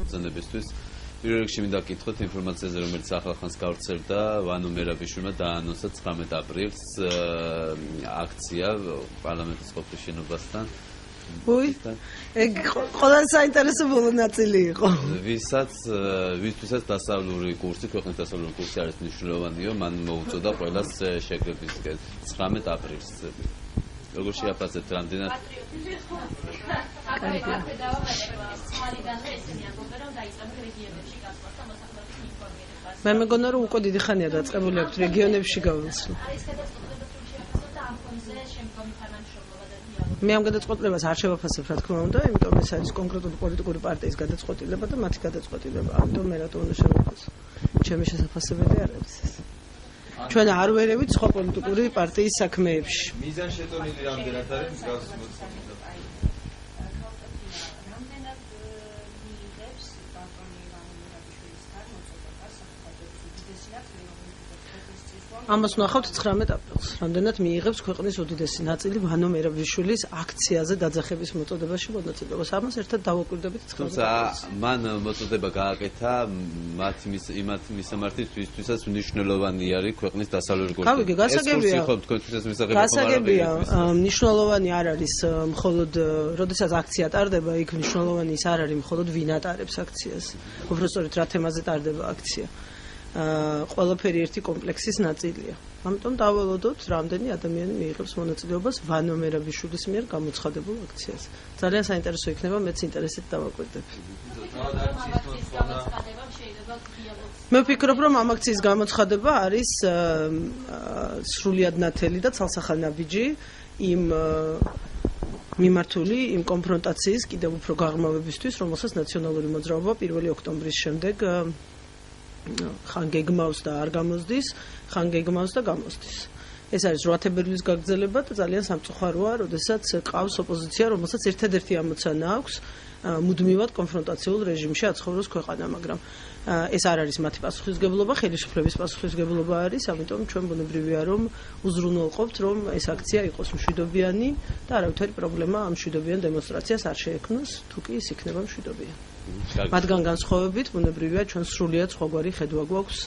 მოგზაურობისთვის. პირველ რიგში მინდა გკითხოთ ინფორმაციაზე, რომელიც ახალხანს გავრცელდა, ვანო მერაბიშვილმა დაანონსა 19 აპრილს აქცია პარლამენტის ყოფის შენობასთან. ეგ ყველა საინტერესო ბოლო ნაწილი იყო. ვისთვისაც დასავლური კურსი, ქვეყნის დასავლური კურსი არის მნიშვნელოვანიო, მან მოუწოდა ყველას შეკრების 19 აპრილს. როგორ შეაფასეთ რამდენად? მე მეგონა რომ უკვე დიდი ხანია დაწყებული აქვს რეგიონებში გავრცელა. მე ამ გადაწყვეტილებას არ შევაფასებ, რა თქმა უნდა, იმიტომ ეს არის კონკრეტული პოლიტიკური პარტიის გადაწყვეტილება და მათი გადაწყვეტილება. ამიტომ მე რატომ უნდა შევაფასო? ჩემი შესაფასებელი არ არის ეს. ჩვენ არ ვერევით სხვა პოლიტიკური პარტიის საქმეებში. მიზან შეტანილი რამდენად არის მსგავსი მოწყობილება? ამას ვნახავთ 19 აპრილს. რამდენად მიიღებს ქვეყნის უდიდესი ნაწილი ვანო მერაბიშვილის აქციაზე დაძახების მოწოდებაში მონაწილეობას. ამას ერთად დავაკვირდებით 19 აპრილს. თუმცა მან მოწოდება გააკეთა იმათ მისამართით, ვისთვისაც მნიშვნელოვანი არის ქვეყნის დასავლური კურსი. გავიგე, გასაგებია. გასაგებია, მნიშვნელოვანი არ არის მხოლოდ, როდესაც აქცია ტარდება, იქ მნიშვნელოვანი ის არ არის მხოლოდ ვინ ატარებს აქციას. უბრალოდ რა თემაზე ტარდება აქცია. ყველაფერი ერთი კომპლექსის ნაწილია. ამიტომ დავალოდოთ, რამდენი ადამიანი მიიღებს მონაწილეობას ვანო მერაბიშვილის მიერ გამოცხადებულ აქციაზე. ძალიან საინტერესო იქნება, მეც ინტერესით დავაკვირდები. მე ვფიქრობ, რომ ამ აქციის გამოცხადება არის სრულიად ნათელი და ცალსახანაბიჯი იმ მიმართული იმ კონფრონტაციის კიდევ უფრო გაღრმავებისთვის, რომელსაც ნაციონალური მოძრაობა 1 ოქტომბრის შემდეგ ხან გეგმავს და არ გამოსდის, ხან გეგმავს და გამოსდის. ეს არის 8 თებერვლის გაგრძელება და ძალიან სამწუხაროა, როდესაც ყავს ოპოზიცია, რომელსაც ერთადერთი ამოცანა აქვს მუდმივად კონფრონტაციულ რეჟიმში აცხოვროს ქვეყანა, მაგრამ ეს არ არის მათი პასუხისმგებლობა, ხელისუფლების პასუხისმგებლობა არის, ამიტომ ჩვენ ბუნებრივია რომ უზრუნველყოფთ, რომ ეს აქცია იყოს მშვიდობიანი და არავითარი პრობლემა ამ მშვიდობიან დემონსტრაციას არ შეექმნოს, თუ კი ის იქნება მშვიდობიანი. მათგან განსხვავებით, ბუნებრივია ჩვენ სრულიად სხვაგვარი ხედვა გვაქვს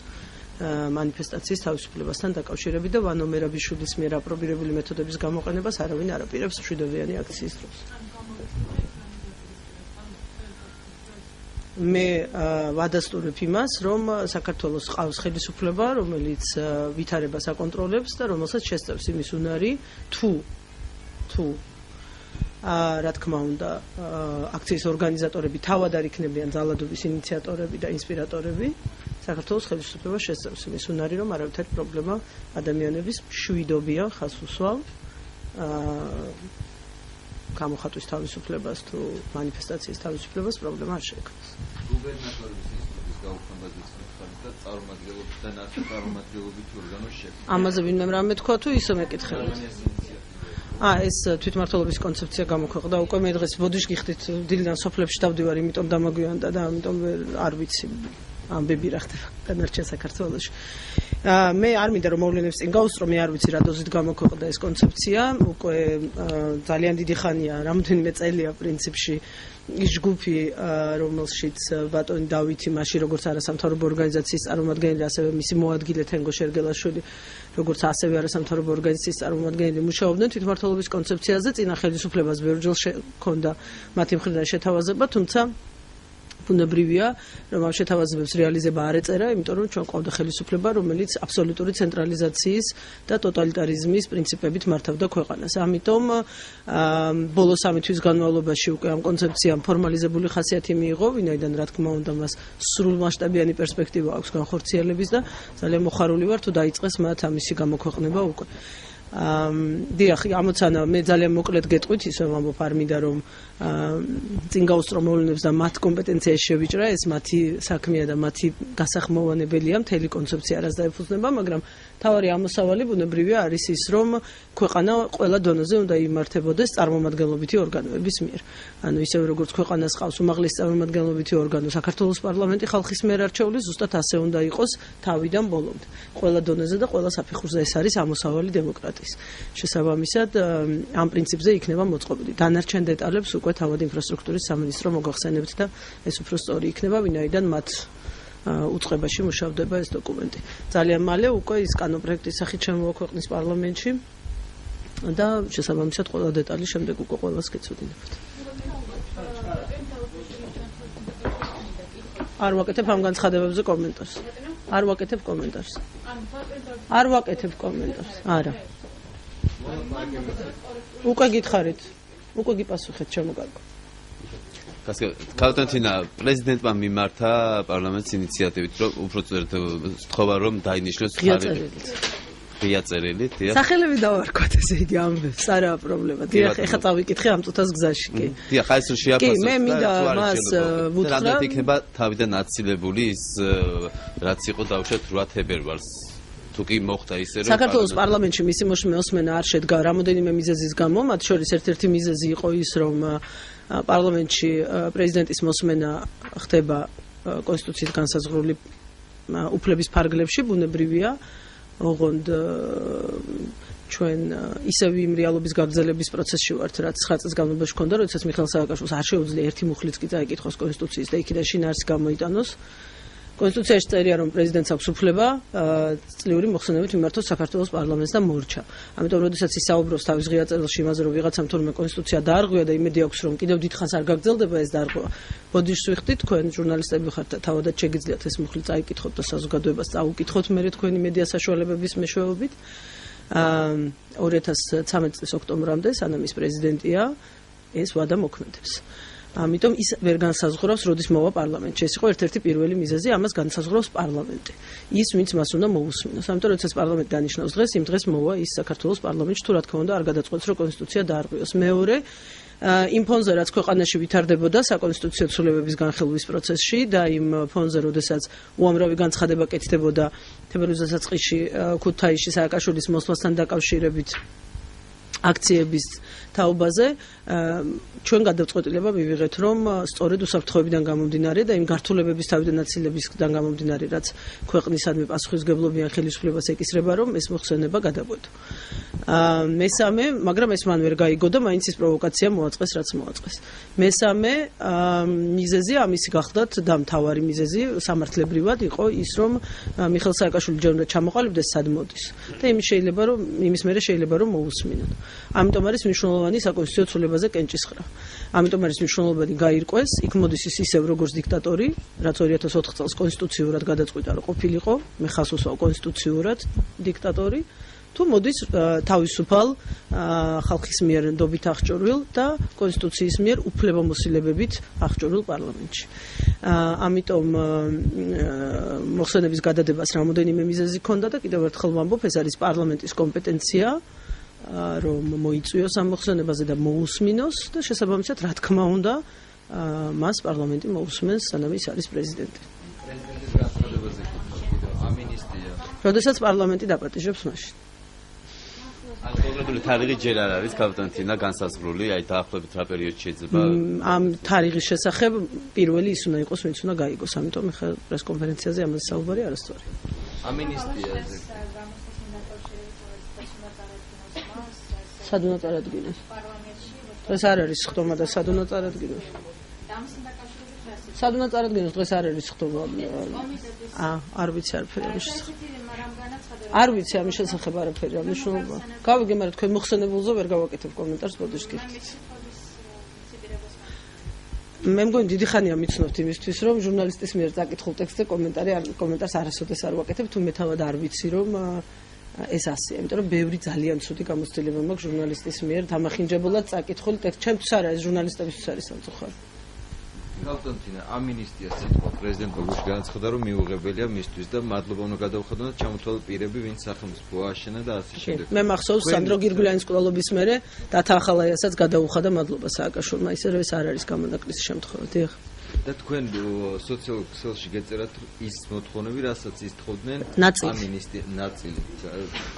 მანიფესტაციის თავისუფლებასთან დაკავშირებით და ვანო მერაბიშვილის მიერ აპრობირებული მეთოდების გამოყენებას არავინ არ აპირებს მშვიდობიანი აქციის დროს. მე ვადასტურებ იმას, რომ საქართველოს ყავს ხელისუფლება, რომელიც ვითარებას აკონტროლებს და რომელსაც შესწევს იმის უნარი, თუ რა თქმა უნდა, აქციის ორგანიზატორები თავად არ იქნებიან ძალადობის ინიციატორები და ინსპირატორები, საქართველოს ხელისუფლება შესწევს იმის უნარი, რომ არავითარი პრობლემა ადამიანების მშვიდობიან ხაზს უსვამ გამოხატვის თავისუფლებას თუ მანიფესტაციის თავისუფლებას პრობლემა არ შეექმნას. გუბერნატორების ინსტიტუტის გაუქმებაზეც მითხარით და წარმომადგენლობიდან ასე წარმომადგენლობით ორგანოს შექმნა. ამაზე ვინმე რამე თქვა თუ ისო მეკითხებით. ეს თვითმმართველობის კონცეფცია გამოქვეყნდა უკვე მე დღეს ბოდიშ გიხდით დილიდან სოფლებში დავდივარ, იმიტომ დამაგვიანდა და ამიტომ არ ვიცი ამბები რა ხდება განარჩენ საქართველოში. მე არ მინდა რომ მოვლენებს წინ გავუსწრო, მე არ ვიცი რა დოზით გამოქვეყნდა ეს კონცეფცია, უკვე ძალიან დიდი ხანია, რამდენიმე წელია პრინციპში ის ჯგუფი, რომელშიც ბატონი დავითი მაშინ როგორც არასამთავრობო ორგანიზაციის წარმომადგენელი, ასევე მისი მოადგილე თენგო შერგელაშვილი, როგორც ასევე არასამთავრობო ორგანიზაციის წარმომადგენელი მუშაობდნენ თვითმმართველობის კონცეფციაზე, წინა ხელისუფლებას ბევრჯერ ჰქონდა მათი მხრიდან შეთავაზება, თუმცა ბუნებრივია, რომ ამ შეთავაზებებს რეალიზება არ ეწერა, იმიტომ რომ ჩვენ ყავდა ხელისუფლება, რომელიც აბსოლუტური ცენტრალიზაციის და ტოტალიტარიზმის პრინციპებით მართავდა ქვეყანას. ამიტომ ბოლო 3 თვის განმავლობაში უკვე ამ კონცეფციამ ფორმალიზებული ხასიათი მიიღო, ვინაიდან რა თქმა უნდა მას სრულმასშტაბიანი პერსპექტივა აქვს განხორციელების და ძალიან მოხარული ვარ თუ დაიწყეს მათ ამისი გამოქვეყნება უკვე. დიახ, ამოცანა მე ძალიან მოკლედ გეტყვით, ისე ვამბობ, არ მინდა რომ წინ გავუსწრო მოვლენებს და მათ კომპეტენციაში შევიჭრა, ეს მათი საქმეა და მათი გასახმოვანებელია, მთელი კონცეფცია არას დაეფუძნება, მაგრამ თავარი ამოსავალი ბუნებრივია არის ის, რომ ქვეყანა ყველა დონეზე უნდა იმართებოდეს წარმომადგენლობითი ორგანოების მიერ. ანუ ისევე როგორც ქვეყანას ყავს უმაღლესი წარმომადგენლობითი ორგანო, საქართველოს პარლამენტი ხალხის მიერ არჩეული, ზუსტად ასე უნდა იყოს თავიდან ბოლომდე. ყველა დონეზე და ყველა საფეხურზე ეს არის ამოსავალი დემოკრატია. დოკუმენტის. შესაბამისად, ამ პრინციპზე იქნება მოწყობილი. დანარჩენ დეტალებს უკვე თავად ინფრასტრუქტურის სამინისტრო მოგახსენებთ და ეს უფრო სწორი იქნება, ვინაიდან მათ უწყებაში მუშავდება ეს დოკუმენტი. ძალიან მალე უკვე ის კანონპროექტის სახით შემოვაქვეყნეს პარლამენტში და შესაბამისად ყველა დეტალი შემდეგ უკვე ყველას გეცოდინებთ. არ ვაკეთებ ამ განცხადებებზე კომენტარს. არ ვაკეთებ კომენტარს. არ ვაკეთებ კომენტარს. არა. უკვე გითხარით. უკვე გიპასუხეთ შემოგარგო. კალტონთინა პრეზიდენტმა მიმართა პარლამენტის ინიციატივით, რომ უფრო სთხოვა რომ დაინიშნოს ღია წერილით, დიახ. სახელები დავარქვათ, ესე იგი ამბებს, არაა პრობლემა. დიახ, ეხლა წავიკითხე ამ წუთას გზაში, კი. დიახ, აი ეს რომ შეაფასოს. კი, მე მინდა მას ვუთხრა. რამდენად იქნება თავიდან აცილებული ის რაც იყო დაუშვათ 8 თებერვალს. თუ კი მოხდა ისე რომ საქართველოს პარლამენტში მისი მოსმენა არ შედგა რამოდენიმე მიზეზის გამო, მათ შორის ერთ-ერთი მიზეზი იყო ის, რომ პარლამენტში პრეზიდენტის მოსმენა ხდება კონსტიტუციით განსაზღვრული უფლების ფარგლებში, ბუნებრივია. ოღონდ ჩვენ ისევ იმ რეალობის გაგრძელების პროცესში ვართ, რაც 9 წელს განმავლობაში ჰქონდა, როდესაც მიხეილ სააკაშვილს არ შეუძლია ერთი მუხლიც კი წაიკითხოს კონსტიტუციის და იქიდან შინაარსი გამოიტანოს. კონსტიტუციაში წერია, რომ პრეზიდენტს აქვს უფლება წლიური მოხსენებით მიმართოს საქართველოს პარლამენტს და მორჩა. ამიტომ, როდესაც ის საუბრობს თავის ღია წერილში იმაზე, რომ ვიღაცამ თურმე კონსტიტუცია დაარღვია და იმედი აქვს, რომ კიდევ დიდხანს არ გაგრძელდება ეს დარღვევა, ბოდიშს ვიხდით, თქვენ ჟურნალისტები ხართ და თავადაც შეგიძლიათ ეს მუხლი წაიკითხოთ და საზოგადოებას წაუკითხოთ მერე თქვენი მედია საშუალებების მეშვეობით. 2013 წლის ოქტომბრამდე, სანამ ის პრეზიდენტია, ეს ვადა მოქმედებს. ამიტომ ის ვერ განსაზღვრავს, როდის მოვა პარლამენტში. ეს იყო ერთ-ერთი პირველი მიზეზი, ამას განსაზღვრავს პარლამენტი. ის, ვინც მას უნდა მოусმინოს. ამიტომ, როდესაც პარლამენტი დანიშნავს დღეს, იმ დღეს მოვა ის საქართველოს პარლამენტში, თუ რა თქმა უნდა, არ გადაწყვეტს, რომ კონსტიტუცია დაარღვიოს. მეორე, იმ ფონზე, რაც ქვეყანაში ვითარდებოდა საკონსტიტუციო ცვლილებების განხილვის პროცესში და იმ ფონზე, როდესაც უამრავი განცხადება კეთდებოდა თებერვლის დასაწყისში ქუთაისში სააკაშვილის მოსვლასთან დაკავშირებით აქციების თაობაზე, ჩვენ გადაწყვეტილება მივიღეთ, რომ სწორედ უსაფრთხოებიდან გამომდინარე და იმ გართულებების თავიდან აცილებისგან გამომდინარე, რაც ქვეყნისადმი პასუხისმგებლობიან ხელისუფლებას ეკისრება, რომ ეს მოხსენება გადაგვეთო. მესამე, მაგრამ ეს მან ვერ გაიგო და მაინც ის პროვოკაცია მოაწყეს, რაც მოაწყეს. მესამე მიზეზი ამისი გახლდათ და მთავარი მიზეზი სამართლებრივად იყო ის, რომ მიხეილ სააკაშვილი ჯერ უნდა ჩამოყალიბდეს სად მოდის და იმის მერე შეიძლება რომ მოусმინონ. ამიტომ არის მნიშვნელოვანი საკონსტიტუციო ცვლილებაზე კენჭისყრა. ამიტომ არის მნიშვნელოვანი გაირკვეს, იქ მოდის ის ისევ როგორც დიქტატორი, რაც 2004 წელს კონსტიტუციურად გადაწყვიტა, რომ ყოფილიყო, მე ხას უსვავ კონსტიტუციურად დიქტატორი, თუ მოდის თავისუფალ ხალხის მიერ ნდობით აღჭურვილ და კონსტიტუციის მიერ უფლებამოსილებებით აღჭურვილ პარლამენტში. ამიტომ მოხსენების გადადებას რამოდენიმე მიზეზი ჰქონდა და კიდევ ერთხელ ვამბობ, ეს არის პარლამენტის კომპეტენცია, რომ მოიწვიოს ამ მოხსენებაზე და მოусმინოს და შესაბამისად, რა თქმა უნდა, მას პარლამენტი მოусმენს, სანამ ის არის პრეზიდენტი. პრეზიდენტის განცხადებაზე ამინისტია. როდესაც პარლამენტი დაპატიჟებს მაშინ. ან კონკრეტული თარიღი ჯერ არ არის კალტონთინა განსაზღვრული, აი დაახლოებით რა პერიოდში შეიძლება ამ თარიღის შესახებ პირველი ის უნდა იყოს, ვინც უნდა გაიგოს, ამიტომ ხა პრესკონფერენციაზე ამაზე საუბარი არასწორი. ამინისტიაზე. სად უნდა წარადგინოს? დღეს არ არის ხტომა და სად უნდა წარადგინოს? სად უნდა წარადგინოს? დღეს არ არის ხტომა. არ ვიცი არაფერი ამის შესახებ. არ ვიცი ამის შესახებ არაფერი ამის მნიშვნელობა. გავიგე, მაგრამ თქვენ მოხსენებულზე ვერ გავაკეთებ კომენტარს, ბოდიშს გიხდით. მე მგონი დიდი ხანია მიცნობთ იმისთვის, რომ ჟურნალისტის მიერ წაკითხულ ტექსტზე კომენტარს არასოდეს არ ვაკეთებ, თუ მე თავად არ ვიცი, რომ ეს ასეა, იმიტომ რომ ბევრი ძალიან ცუდი გამოცდილება მაქვს ჟურნალისტის მიერ დამახინჯებულად წაკითხული ტექსტ. ჩემთვის არა, ეს ჟურნალისტებისთვის არის სამწუხარო. კალტონთინა, ამინისტიას სიტყვა პრეზიდენტ ბოგუშ განაცხადა, რომ მიუღებელია მისთვის და მადლობა უნდა გადაუხადონ და ჩამოთვალ პირები, ვინც სახელმწიფო ააშენა და ასე შემდეგ. მე მახსოვს სანდრო გირგულიანის კვლელობის მერე დათა ახალაიასაც გადაუხადა მადლობა სააკაშვილმა, ისე რომ ეს არ არის გამონაკლისი შემთხვევა. დიახ. და თქვენ სოციალურ ქსელში გეწერათ ის მოთხოვნები, რასაც ის თხოვდნენ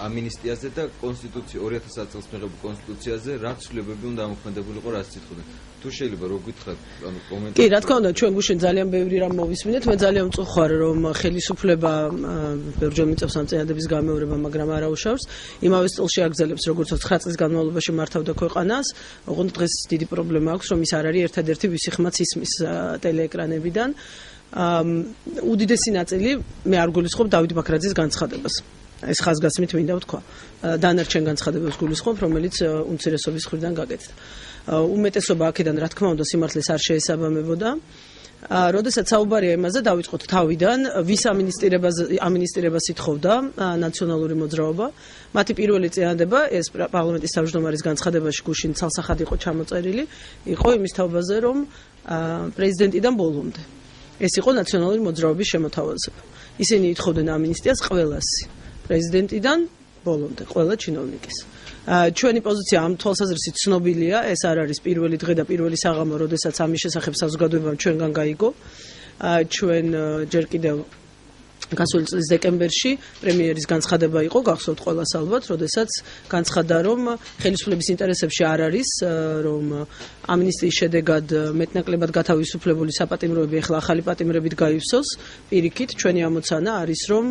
ამინისტიაზე და კონსტიტუცია 2010 წელს მიღებულ კონსტიტუციაზე რაც ცვლილებები უნდა ამოქმედებულიყო, რაც ითხოვდნენ. თუ შეიძლება რო გითხრათ, ანუ კომენტარი. კი, რა თქმა უნდა, ჩვენ გუშინ ძალიან ბევრი რამ მოვისმინეთ. მე ძალიან მწუხვარ, რომ ხელისუფლება ბევრჯერ მიწევს ამ წინადების გამეორება, მაგრამ არ აუშავს. იმავე სტილში აგრძელებს, როგორც 9 წლის განმავლობაში მართავდა ქვეყანას. ოღონდ დღეს დიდი პრობლემა აქვს, რომ ის არ არის ერთადერთი, ვისი ხმაც ისმის ტელეეკრანებიდან. უდიდესი ნაწილი მე არ გულისხმობ დავით ბაქრაძის განცხადებას. ეს ხაზგასმით მინდა ვთქვა. დანარჩენ განცხადებებს გულისხმობ, რომელიც უმცირესობის მხრიდან გაკეთდა. უმეტესობა აქედან რა თქმა უნდა სიმართლეს არ შეესაბამებოდა. როდესაც საუბარია იმაზე დავიწყოთ თავიდან, ვის ამინისტირებას ითხოვდა ნაციონალური მოძრაობა. მათი პირველი წინადადება ეს პარლამენტის თავმჯდომარის განცხადებაში გუშინ ცალსახად იყო ჩამოწერილი, იყო იმის თაობაზე, რომ პრეზიდენტიდან ბოლომდე ეს იყო ნაციონალური მოძრაობის შემოთავაზება. ისინი ითხოვდნენ ამინისტიას ყველასი, პრეზიდენტიდან ბოლომდე, ყველა ჩინოვნიკის. ჩვენი პოზიცია ამ თვალსაზრისით ცნობილია, ეს არ არის პირველი დღე და პირველი საღამო, როდესაც ამის შესახებ საზოგადოებამ ჩვენგან გაიგო. ჩვენ ჯერ კიდევ გასული წლის დეკემბერში პრემიერის განცხადება იყო, გახსოვთ ყველას ალბათ, როდესაც განცხადა, რომ ხელისუფლების ინტერესებში არ არის, რომ ამინისტიის შედეგად მეტნაკლებად გათავისუფლებული საპატიმროები ახლა ახალი პატიმრებით გაივსოს. პირიქით, ჩვენი ამოცანა არის, რომ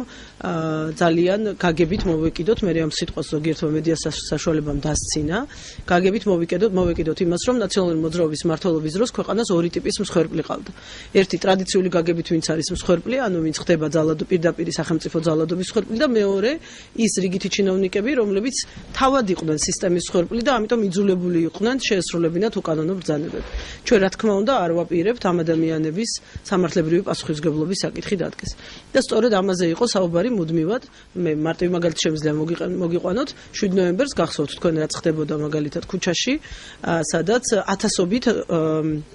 ძალიან გაგებით მოვეკიდოთ, მე ამ სიტყვას ზოგიერთმა მედია საშუალებამ დასცინა, გაგებით მოვეკიდოთ იმას, რომ ნაციონალური მოძრაობის მმართველობის დროს ქვეყანას ორი ტიპის მსხვერპლი ყავდა. ერთი ტრადიციული გაგებით, ვინც არის მსხვერპლი, ანუ ვინც ხდება პირდაპირ სახელმწიფო ძალადობის მსხვერპლი და მეორე ის რიგითი ჩინოვნიკები, რომლებიც თავად იყვნენ სისტემის მსხვერპლი და ამიტომ იძულებული იყვნენ შეესრულებინათ უკანონო ბრძანებები. ჩვენ რა თქმა უნდა არ ვაპირებთ ამ ადამიანების სამართლებრივი პასუხისმგებლობის საკითხი დადგეს. და სწორედ ამაზე იყო საუბარი მუდმივად. მე მარტივი მაგალითი შემიძლია მოგიყვანოთ 7 ნოემბერს გახსოვთ თქვენ რაც ხდებოდა მაგალითად ქუჩაში, სადაც ათასობით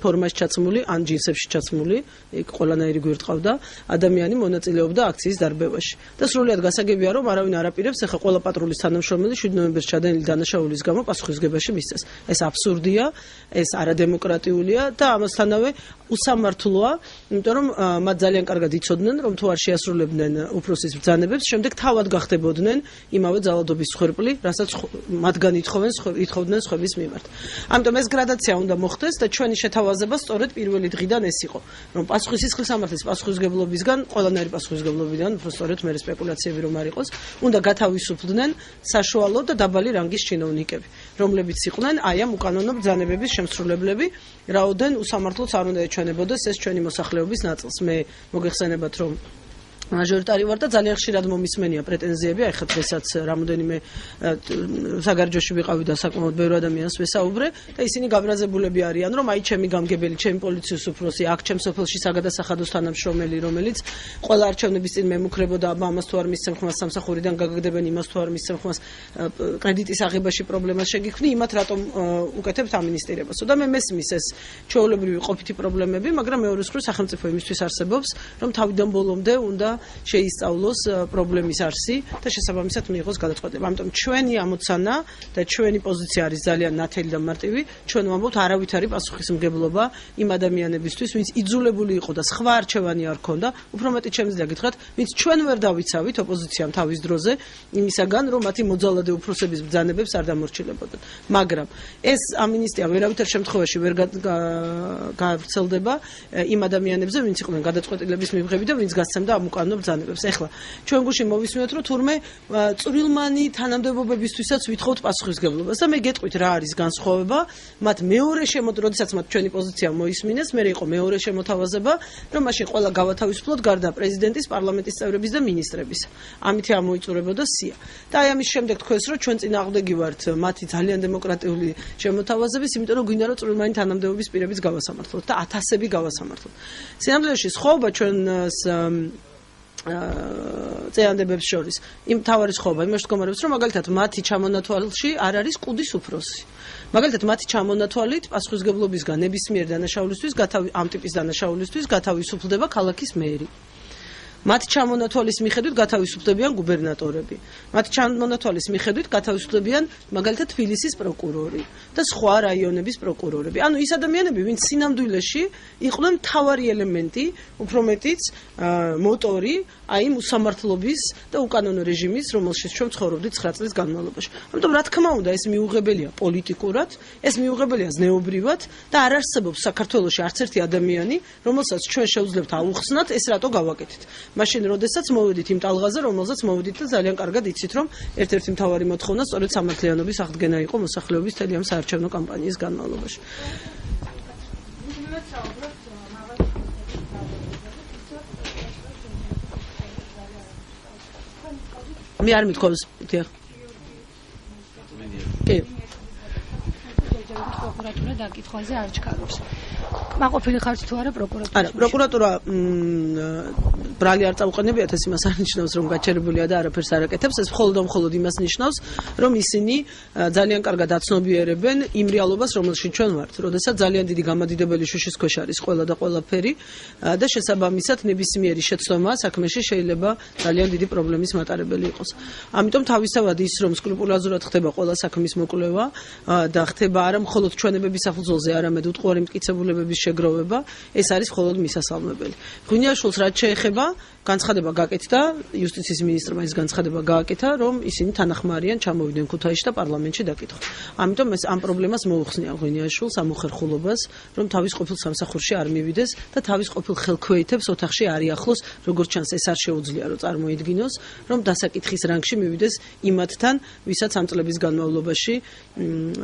ფორმაში ჩაცმული ან ჯინსებში ჩაცმული, იქ ყველანაირი გვირტყავდა ადამიანი მონაწილეობდა აქციის დარბევაში. და სრულად გასაგებია, რომ არავინ არ აპირებს ახლა ყველა პატრულის თანამშრომელი 7 ნოემბერს ჩადენილი დანაშაულის გამო პასუხისმგებაში მისცეს. ეს აბსურდია, ეს არადემოკრატიულია და ამასთანავე უსამართლოა, იმიტომ რომ მათ ძალიან კარგად იცოდნენ, რომ თუ არ შეასრულებდნენ უფროსის ბრძანებებს, შემდეგ თავად გახდებოდნენ იმავე ძალადობის მსხვერპლი, რასაც მათგან ითხოვდნენ სხვების მიმართ. ამიტომ ეს გრადაცია უნდა მოხდეს და ჩვენი შეთავაზება სწორედ პირველი დღიდან ეს იყო, რომ პასუხისმგებლობის სამართლის პასუხისმგებლობისგან ყველანაირი პასუხისმგებლობიდან, უფრო სწორედ მე სპეკულაციები რომ არ იყოს, უნდა გათავისუფლდნენ საშუალო და დაბალი რანგის ჩინოვნიკები, რომლებიც იყვნენ აი ამ უკანონო ბრძანებების შემსრულებლები, რაოდენ უსამართლოც არ უნდა ეჩვენებოდეს ეს ჩვენი მოსახლეობის ნაწილს. მე მოგეხსენებათ, რომ მაჟორიტარი ვარ და ძალიან ხშირად მომისმენია პრეტენზიები, აი ხა დღესაც რამოდენიმე საგარჯოში ვიყავი და საკმაოდ ბევრი ადამიანს ვესაუბრე და ისინი გაბრაზებულები არიან, რომ აი ჩემი გამგებელი, ჩემი პოლიციის უფროსი, აქ ჩემ სოფელში საგადასახადოს თანამშრომელი, რომელიც ყველა არჩევნების წინ მემუქრებოდა, ამას თუ არ მისცემ ხმას სამსახურიდან გაგაგდებენ, იმას თუ არ მისცემ ხმას კრედიტის აღებაში პრობლემას შეგიქმნი, იმათ რატომ უკეთებთ ამინისტირებასო და მე მესმის ეს ჩვეულებრივი ყოფითი პრობლემები, მაგრამ მეორე მხრივ სახელმწიფო იმისთვის არსებობს, რომ თავიდან ბოლომდე უნდა შეისწავლოს პრობლემის არსი და შესაბამისად მიიღოს გადაწყვეტილება. ამიტომ ჩვენი ამოცანა და ჩვენი პოზიცია არის ძალიან ნათელი და მარტივი. ჩვენ ვამბობთ, არავით არის პასუხისმგებლობა იმ ადამიანებისთვის, ვინც იძულებული იყო და სხვა არჩევანი არ ქონდა, უფრო მეტი შემიძლია გითხრათ, ვინც ჩვენ ვერ დავიცავით ოპოზიციამ თავის დროზე იმისაგან, რომ მათი მოძალადე უფროსების ბრძანებებს არ დამორჩილებოდათ. მაგრამ ეს ამინისტია ვერავითარ შემთხვევაში ვერ გავრცელდება იმ ადამიანებზე, ვინც იყვნენ გადაწყვეტილების მიღები და ვინც გასცემდა ამ უკანონო ბრძანებებს. ეხლა ჩვენ გუშინ მოვისმინეთ, რომ თურმე წვრილმანი თანამდებობებისთვისაც ვითხოვთ პასუხისმგებლობას და მე გეტყვით რა არის განსხვავება, მათ მეორე როდესაც მათ ჩვენი პოზიცია მოისმინეს, მე იყო მეორე შემოთავაზება, რომ მაშინ ყველა გავათავისუფლოთ გარდა პრეზიდენტის, პარლამენტის წევრების და მინისტრების. ამითი ამოიწურებოდა სია. და აი ამის შემდეგ თქვენს, რომ ჩვენ წინააღმდეგი ვართ მათი ძალიან დემოკრატიული შემოთავაზების, იმიტომ რომ გვინდა რომ წვრილმანი თანამდებობის პირებიც გავასამართლოთ და ათასები გავასამართლოთ. სინამდვილეში სხვაობა ჩვენს წინააღმდეგებს შორის იმ თავარი სხვაობა იმას გომარებს, რომ მაგალითად მათი ჩამონათვალში არ არის კუდის უფროსი. მაგალითად მათი ჩამონათვალით პასუხისმგებლობისგან ნებისმიერ დანაშაულისთვის ამ ტიპის დანაშაულისთვის გათავისუფლდება ქალაქის მერი. მათ ჩამონათვალის მიხედვით გათავისუფლებიან გუბერნატორები. მათ ჩამონათვალის მიხედვით გათავისუფლებიან მაგალითად თბილისის პროკურორი და სხვა რაიონების პროკურორები. ანუ ის ადამიანები, ვინც სინამდვილეში იყვნენ მთავარი ელემენტი, უფრო მეტიც მოტორი აი უსამართლობის და უკანონო რეჟიმის, რომელშიც ჩვენ ცხოვრობდით 9 წლის განმავლობაში. ამიტომ რა თქმა უნდა, ეს მიუღებელია პოლიტიკურად, ეს მიუღებელია ზნეობრივად და არ არსებობს საქართველოში არც ერთი ადამიანი, რომელსაც ჩვენ შევძლებთ აუხსნათ, ეს რატო გავაკეთეთ. მაშინ, როდესაც მოვედით იმ ტალღაზე, რომელზეც მოვედით და ძალიან კარგად იცით, რომ ერთ-ერთი მთავარი მოთხოვნა სწორედ სამართლიანობის აღდგენა იყო მოსახლეობის მთელი ამ საარჩევნო კამპანიის განმავლობაში. მე არ მithქვავს, დიახ. კი. პროკურატურა დაკითხვაზე არ ჩქარობს. მაყოფილი ხართ თუ არა პროკურატურა? არა, პროკურატურა ბრალი არ წაუყენებიათ, ეს იმას არ ნიშნავს, რომ გაჩერებულია და არაფერს არ აკეთებს. ეს მხოლოდ იმას ნიშნავს, რომ ისინი ძალიან კარგად აცნობიერებენ იმ რეალობას, რომელშიც ჩვენ ვართ. როდესაც ძალიან დიდი გამადიდებელი შუშის ქვეშ არის ყველა და ყველაფერი და შესაბამისად ნებისმიერი შეცდომა საქმეში შეიძლება ძალიან დიდი პრობლემის მატარებელი იყოს. ამიტომ თავისთავად ის, რომ სკრუპულოზურად ხდება ყველა საქმის მოკვლევა და ხდება არა მხოლოდ ჩვენებების საფუძველზე, არამედ უტყუარი მტკიცებულებების შეგროვება, ეს არის მხოლოდ მისასალმებელი. ღვინიაშვილს რაც შეეხება, განცხადება გაკეთდა, იუსტიციის მინისტრმა ის განცხადება გააკეთა, რომ ისინი თანახმარიან ჩამოვიდნენ ქუთაისში და პარლამენტში დაკითხონ. ამიტომ ეს ამ პრობლემას მოუხსნია ღვინიაშვილს, ამ უხერხულობას, რომ თავის ყოფილ სამსახურში არ მივიდეს და თავის ყოფილ ხელქვეითებს ოთახში არ იახლოს, როგორც ჩანს ეს არ შეუძლია რომ წარმოიდგინოს, რომ დასაკითხის რანგში მივიდეს იმათთან, ვისაც ამ წლების განმავლობაში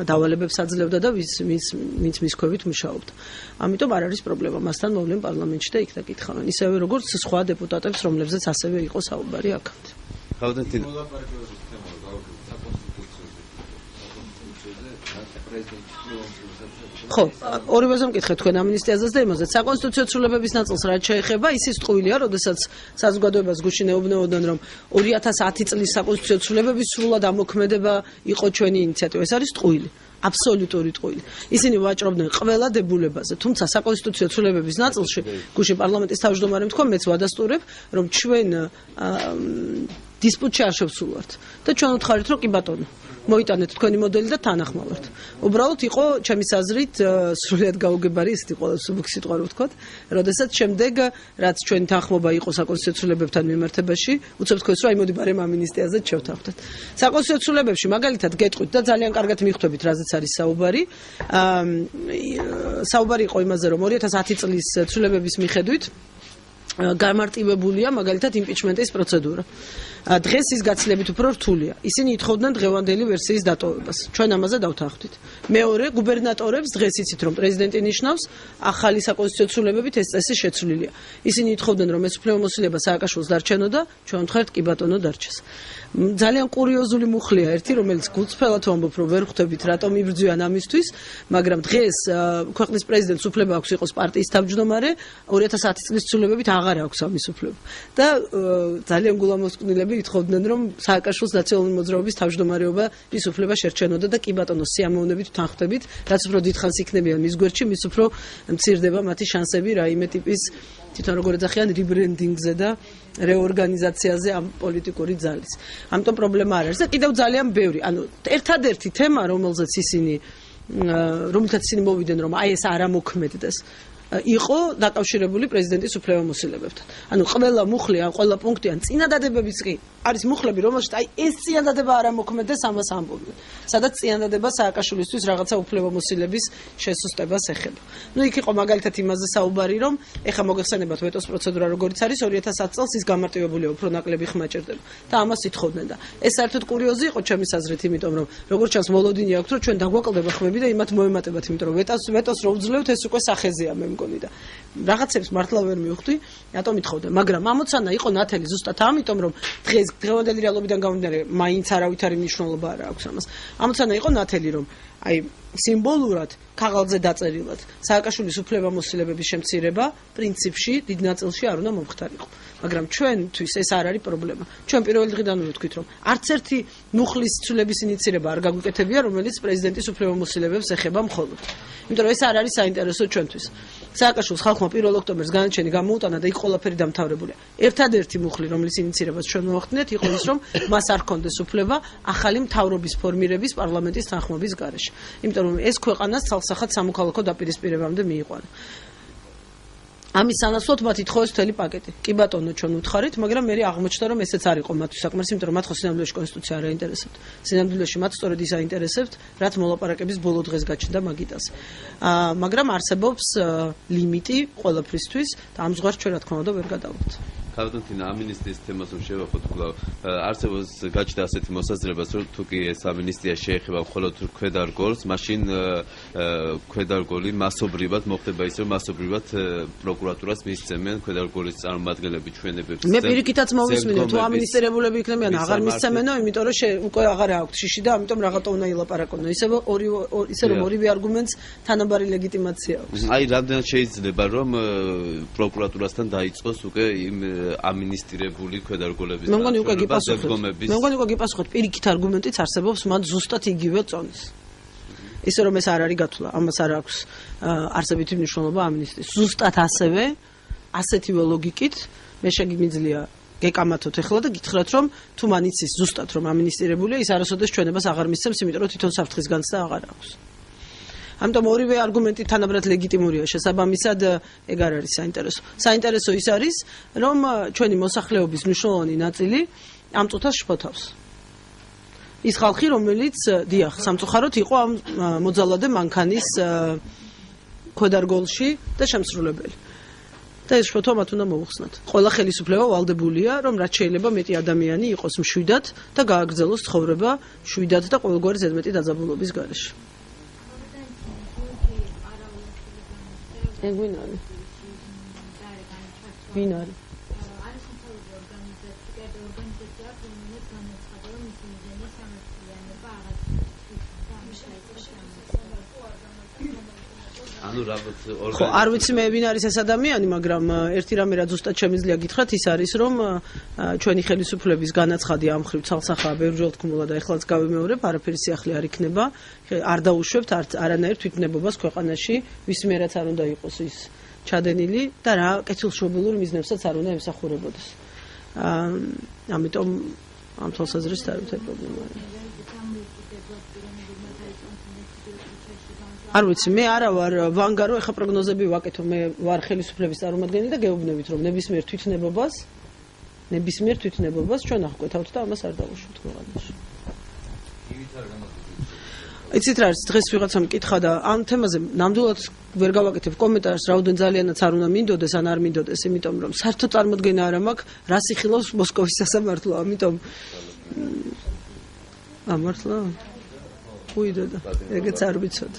დავალებებს აძლევდა და ვინც მის ქვევით მუშაობდა. ამიტომ არ არის პრობლემა, მასთან მოვლენ პარლამენტში და იქ დაკითხავენ. ისევე როგორც სხვა დეპუტატებს, რომლებზეც ასევე იყო საუბარი აქამდე. ხავდანტინა ხო, ორივეზე მკითხეთ თქვენ ამინისტიაზეც და იმაზეც. საკონსტიტუციო ცვლილებების ნაწილს რაც შეეხება, ისიც ტყუილია, როდესაც საზოგადოებას გუშინ ეუბნებოდნენ, რომ 2010 წლის საკონსტიტუციო ცვლილებების სრულად ამოქმედება იყო ჩვენი ინიციატივა. ეს არის ტყუილი. აბსოლუტური ტყუილი. ისინი ვაჭრობდნენ ყველა დებულებაზე, თუმცა საკონსტიტუციო ცვლილებების ნაწილში, გუშინ პარლამენტის თავმჯდომარემ თქვა, მეც ვადასტურებ, რომ ჩვენ დისპუტში არ შევსულვართ და ჩვენ ვთხარით, რომ კი ბატონო, მოიტანეთ თქვენი მოდელი და თანახმავართ. უბრალოდ იყო ჩემის აზრით სრულიად გაუგებარი, ისეთი ყველა სუბუქი სიტყვა რო ვთქვათ, როდესაც შემდეგ რაც ჩვენი თანხმობა იყო საკონსტიტუციო ცვლილებებთან მიმართებაში, უცებ თქვენს რომ აი მოდი ბარემ ამინისტიაზე შევთანხმდეთ. საკონსტიტუციო ცვლილებებში მაგალითად გეტყვით და ძალიან კარგად მიხვდებით, რაზეც არის საუბარი. საუბარი იყო იმაზე, რომ 2010 წლის ცვლილებების მიხედვით გამარტივებულია მაგალითად იმპიჩმენტის პროცედურა. დღეს ის გაცილებით უფრო რთულია. ისინი ითხოვდნენ დღევანდელი ვერსიის დატოვებას. ჩვენ ამაზე დავთანხმდით. მეორე, გუბერნატორებს დღეს იცით რომ პრეზიდენტი ნიშნავს, ახალი საკონსტიტუციო ცვლილებებით ეს წესი შეცვლილია. ისინი ითხოვდნენ რომ ეს უფლებამოსილება სააკაშვილს დარჩენოდა, ჩვენ ვთქვით კი ბატონო დარჩეს. ძალიან კურიოზული მუხლია ერთი, რომელიც გულწრფელად ვამბობ, რომ ვერ ხვდებით რატომ იბრძვიან ამისთვის, მაგრამ დღეს ქვეყნის პრეზიდენტს უფლება აქვს იყოს პარტიის თავმჯდომარე, 2010 წლის ცვლილებებით აღარ აქვს ამის უფლება. და ძალიან გულამოსკვნილები ითხოვდნენ, რომ სააკაშვილს ნაციონალური მოძრაობის თავმჯდომარეობა ის უფლება შერჩენოდა და კი ბატონო სიამოვნებით ვთანხმდებით, რაც უფრო დიდხანს იქნებიან მის გვერდში, მის უფრო მცირდება მათი შანსები რაიმე ტიპის თვითონ როგორ ეძახიან ριბრენდინგზე და რეორგანიზაციაზე ამ პოლიტიკური ძალის. ამიტომ პრობლემა არ არის და კიდევ ძალიან ბევრი, ანუ ერთადერთი თემა, რომელზეც ისინი მოვიდნენ, რომ აი ეს არ ამოქმედდეს, იყო დაკავშირებული პრეზიდენტის უფლებამოსილებებთან. ანუ ყველა მუხლი, ყველა პუნქტი, ან წინადადებებიც კი არის მუხლები, რომელშიც აი ეს წინადადება არ ამოქმედდეს, ამას ამბობდნენ. სადაც წინადადება სააკაშვილისთვის რაღაცა უფლებამოსილების შესუსტებას ეხება. ნუ იქ იყო მაგალითად იმაზე საუბარი, რომ ეხა მოგეხსენებათ ვეტოს პროცედურა როგორიც არის 2010 წელს ის გამარტივებულია, უფრო ნაკლები ხმა ჭირდება და ამას ითხოვდნენ და ეს საერთოდ კურიოზი იყო ჩემის აზრით, იმიტომ რომ როგორც ჩანს მოლოდინი აქვს, რომ ჩვენ დაგვაკლდება ხმები და იმათ მოემატებათ, იმიტომ რომ ვეტოს რო ვძლევთ, ეს უკვე სახეზეა მე მგონი და რაღაცებს მართლა ვერ მივხვდი, რატომ ითხოვდნენ, მაგრამ ამოცანა იყო ნათელი ზუსტად ამიტომ, რომ დღევანდელი რეალობიდან გამომდინარე, მაინც არავითარი მნიშვნელობა არ აქვს ამას. ამოცანა იყო ნათელი, რომ აი სიმბოლურად ქაღალდზე დაწერილად სააკაშვილის უფლებამოსილებების შემცირება პრინციპში დიდ ნაწილში არ უნდა მომხდარიყო. მაგრამ ჩვენთვის ეს არ არის პრობლემა. ჩვენ პირველი დღიდან ვთქვით, რომ არც ერთი მუხლის ცვლილების ინიცირება არ გაგვიკეთებია, რომელიც პრეზიდენტის უფლებამოსილებებს ეხება მხოლოდ. იმიტომ რომ ეს არ არის საინტერესო ჩვენთვის. სააკაშვილს ხალხმა 1 ოქტომბერს განაჩენი გამოუტანა და იქ ყველაფერი დამთავრებულია. ერთადერთი მუხლი, რომლის ინიცირებას ჩვენ მოვახდინეთ, იყო ის, რომ მას არ ჰქონდეს უფლება ახალი მთავრობის ფორმირების პარლამენტის თანხმობის გარეშე. იმიტომ რომ ეს ქვეყანას ცალსახად სამოქალაქო დაპირისპირებამდე მიიყვანა. ამის სანაცვლოდ მათ ითხოვეს მთელი პაკეტი. კი ბატონო, ჩვენ უთხარით, მაგრამ მე აღმოჩნდა, რომ ესეც არ იყო მათთვის საკმარისი, იმიტომ რომ მათ ხო სინამდვილეში კონსტიტუცია არ აინტერესებთ. სინამდვილეში მათ სწორედ ის აინტერესებთ, რაც მოლაპარაკების ბოლო დღეს გაჩნდა მაგიტას. მაგრამ არსებობს ლიმიტი ყველაფრისთვის და ამ ზღვარს ჩვენ რა თქმა უნდა ვერ გადავართ. ქალბატონთინა ამინისტიის თემას რომ შევახოთ კვლავ არსებობს გაჩნდა ასეთი მოსაზრებას რომ თუ კი ეს ამინისტია შეეხება მხოლოდ ქვედარგოლს მაშინ ქვედარგოლი მასობრივად მოხდება ის რომ მასობრივად პროკურატურას მისცემენ ქვედარგოლის წარმომადგენლები ჩვენებებს მე პირიქითაც მოვისმინე თუ ამინისტრირებულები იქნებიან აღარ მისცემენო იმიტომ რომ უკვე აღარ აქვს შიში და ამიტომ რაღაცა უნდა ილაპარაკონო ისე რომ ორივე არგუმენტს თანაბარი ლეგიტიმაცია აქვს აი რამდენად შეიძლება რომ პროკურატურასთან დაიწყოს უკვე იმ ამინისტრირებული ქვედარგოლების მე მგონი უკვე გიპასუხეთ პირიქით არგუმენტიც არსებობს მათ ზუსტად იგივე წონის ისე რომ ეს არ არის გათვლა ამას არ აქვს არსებითი მნიშვნელობა ამინისტრის ზუსტად ასევე ასეთივე ლოგიკით მე შეგიმიძლია გეკამათოთ ახლა და გითხრათ რომ თუ მან იცის ზუსტად რომ ამინისტრირებულია ის არასოდეს ჩვენებას აღარ მისცემს იმიტომ რომ თვითონ საფრთხის განცდა აღარ აქვს ამიტომ ორივე არგუმენტი თანაბრად ლეგიტიმურია შესაბამისად ეგ არ არის საინტერესო. საინტერესო ის არის, რომ ჩვენი მოსახლეობის მნიშვნელოვანი ნაწილი ამ წუთას შფოთავს. ის ხალხი, რომელიც დიახ, სამწუხაროდ იყო ამ მოძალადე მანქანის ქვედარგოლში და შემსრულებელი. და ეს შფოთვა მათ უნდა მოუხსნათ. ყველა ხელისუფლება ვალდებულია, რომ რაც შეიძლება მეტი ადამიანი იყოს მშვიდად და გააგრძელოს ცხოვრება მშვიდად და ყოველგვარი ზედმეტი დაძაბულობის გარეშე. ეგ ვინ არის? ვინ არის? ანუ რაღაც ხო, არ ვიცი მე ვინ არის ეს ადამიანი, მაგრამ ერთი რამე რა ზუსტად შემიძლია გითხრათ, ის არის რომ ჩვენი ხელისუფლების განაცხადი ამ ხრივ ცალსახაა ბევრჯერ თქმულა და ეხლაც გავიმეორებ, არაფერი სიახლე არ იქნება, არ დაუშვებთ არანაირ თვითნებობას ქვეყანაში, ვის მერაც არ უნდა იყოს ის ჩადენილი და რა კეთილშობილურ მიზნებსაც არ უნდა ემსახურებოდეს. ამიტომ ამ თვალსაზრისით არ ვიცი პრობლემა არის. არ ვიცი, მე არა ვარ ვანგარო, ეხა პროგნოზები ვაკეთო, მე ვარ ხელისუფლების წარმომადგენელი და გეუბნებით, რომ ნებისმიერ თვითნებობას ჩვენ აღკვეთავთ და ამას არ დავუშვებთ ქვეყანაში. იცით რა არის, დღეს ვიღაცამ მკითხა და ამ თემაზე ნამდვილად ვერ გავაკეთებ კომენტარს, რაოდენ ძალიანაც არ უნდა მინდოდეს, ან არ მინდოდეს, იმიტომ რომ საერთო წარმოდგენა არ მაქვს, რა სიხილავს მოსკოვის სასამართლო, ამიტომ ამართლა უიდოდა, ეგეც არ ვიცოდ.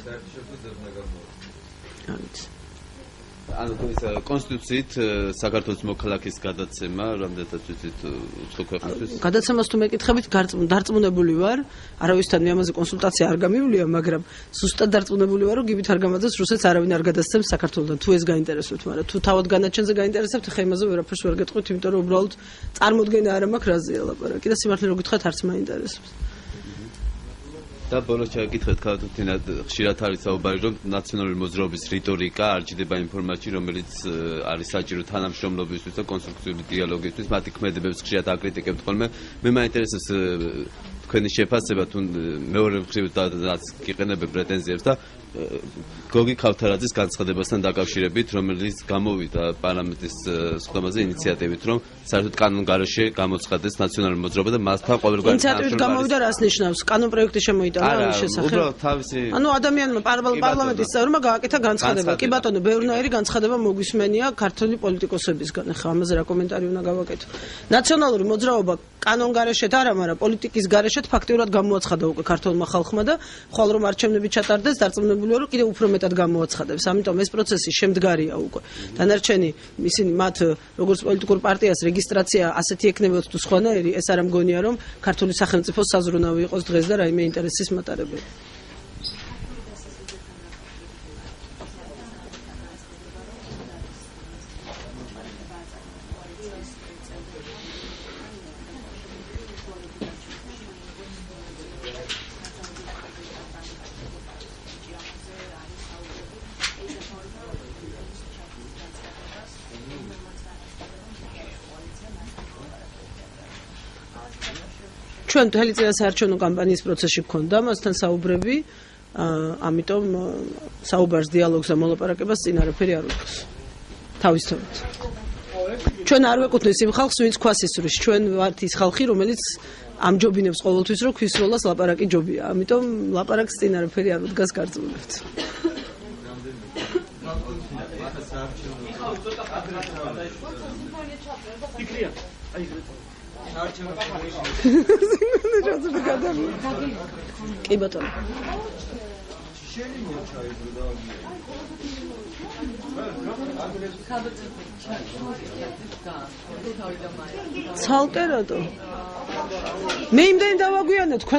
ანუ ეს კონსტიტუციით საქართველოს მოქალაქის გადაცემა რამდენადაც ვიცით უცხო ქვეყნისთვის გადაცემას თუ მეკითხებით დარწმუნებული ვარ არავისთან მე ამაზე კონსულტაცია არ გამივლია მაგრამ ზუსტად დარწმუნებული ვარ რომ გიბით არ გამაძებს რუსეთს არავინ არ გადასცემს საქართველოსთან თუ ეს გაინტერესებთ მაგრამ თუ თავად განაჩენზე გაინტერესებთ ხა იმაზე ვერაფერს ვერ გეტყვით იმიტომ რომ უბრალოდ წარმოდგენა არ მაქვს რაზეა ლაპარაკი და სიმართლე რო გითხრათ არც მაინტერესებს და ბოლოს ჩაგეკითხეთ ქალბატონთინა ხშირად არის საუბარი რომ ნაციონალური მოძრაობის რიტორიკა არ ჭირდება იმ ფორმატში რომელიც არის საჭირო თანამშრომლობისთვის და კონსტრუქციული დიალოგისთვის მათი ქმედებებს ხშირად აკრიტიკებთ ხოლმე მე მაინტერესებს თქვენი შეფასება თუ მეორე მხრივაც გიყენებებ პრეტენზიებს და გოგი ქავთარაძის განცხადებასთან დაკავშირებით რომელიც გამოვიდა პარლამენტის სხდომაზე ინიციატივით რომ საერთოდ კანონგარეშე გამოცხადდეს ნაციონალური მოძრაობა და მასთან ყოველგვარი ინიციატივით გამოვიდა რას ნიშნავს კანონპროექტი შემოიტანა ამის შესახებ უბრალოდ თავისი ანუ ადამიანმა პარლამენტის წევრმა გააკეთა განცხადება კი ბატონო ბევრნაირი განცხადება მოგვისმენია ქართული პოლიტიკოსებისგან ახლა ამაზე რა კომენტარი უნდა გავაკეთო ნაციონალური მოძრაობა კანონგარეშეთ არა მაგრამ პოლიტიკის გარეშეთ ფაქტიურად გამოაცხადა უკვე ქართულმა ხალხმა და ხვალ რომ არჩევნები ჩატარდეს დარწმუნებული ვარ რომ კიდევ უფრო მეტად გამოაცხადებს ამიტომ ეს პროცესი შემდგარია უკვე დანარჩენი ისინი მათ როგორც პოლიტიკურ პარტიას რეგისტრაცია ასეთი ექნებათ თუ სხვანაირი ეს არ მგონია რომ ქართული სახელმწიფოს საზრუნავი იყოს დღეს და რაიმე ინტერესის მატარებელი ჩვენ მთელი წელი საარჩევნო კამპანიის პროცესში გქონდა მასთან საუბრები, ამიტომ საუბარს, დიალოგს და მოლაპარაკებას წინ არაფერი არ უდგას. თავისთავად. ჩვენ არ ვეკუთვნით იმ ხალხს, ვინც ქვას ისვრის. ჩვენ ვართ ის ხალხი, რომელიც ამჯობინებს ყოველთვის, რომ ქვის როლას ლაპარაკი ჯობია. ამიტომ ლაპარაკს წინ არაფერი არ უდგას გარწმუნებთ. კი ბატონო. ცალკე რატო? მე იმდენი დავაგვიანეთ